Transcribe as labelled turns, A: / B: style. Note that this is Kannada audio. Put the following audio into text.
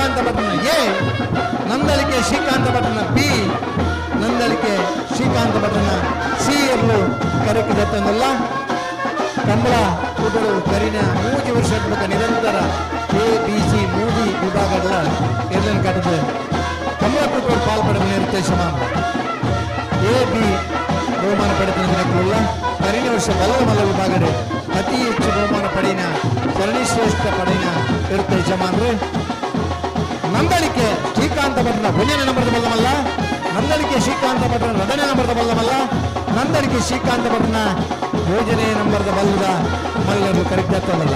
A: ಶ್ರೀಕಾಂತ ಭಟ್ರನ ಎ, ನಂದಳಿಕೆ ಶ್ರೀಕಾಂತ ಭಟ್ರನ ಬಿ, ನಂದಳಿಕೆ ಶ್ರೀಕಾಂತ ಭಟ್ರನ ಸಿ ಇರಲು ಕರೆಕಿದತ್ತಂದಲ್ಲ ಕಂಬಳ ಕೂಟರು ಕರಿನ 3 ವರ್ಷ ನಿರಂತರ ಎ ಬಿ ಸಿ 3 ವಿಭಾಗಗಳ ಎರ್ಲನ್ನು ಕಟ್ಟಿದೆ ಕಂಬಳ ಕೂಟರು ಪಾಲ್ಪಡುವ ನಿರ್ದೇಶನ ಎ ಬಿ ಬಹುಮಾನ ಪಡೆದ ಕರಿನ ವರ್ಷ ಬಲ್ಲ ವಿಭಾಗದ ಅತಿ ಹೆಚ್ಚು ಬಹುಮಾನ ಪಡೆಯಿನ ಸರಣಿ ಶ್ರೇಷ್ಠ ಪಡೆಯಿನ ಇರುತ್ತೆ ಯಜಮಾನ್ರೆ ನಂದಳಿಕೆ ಶ್ರೀಕಾಂತ ಭಟ್ರನ 1ನೇ ನಂಬರ್ದ ಬಲ್ಲಮಲ್ಲ, ನಂದಳಿಕೆ ಶ್ರೀಕಾಂತ ಭಟ್ರನ 2ನೇ ನಂಬರ್ದ ಬಲ್ಲಮಲ್ಲ, ನಂದಳಿಕೆ ಶ್ರೀಕಾಂತ ಭಟ್ರನ 3ನೇ ನಂಬರ್ದ ಬಲ್ಲದ ಮಲ್ಲರು ಕರೆಕ್ಟ್ ಆಗ್ತದಲ್ಲ.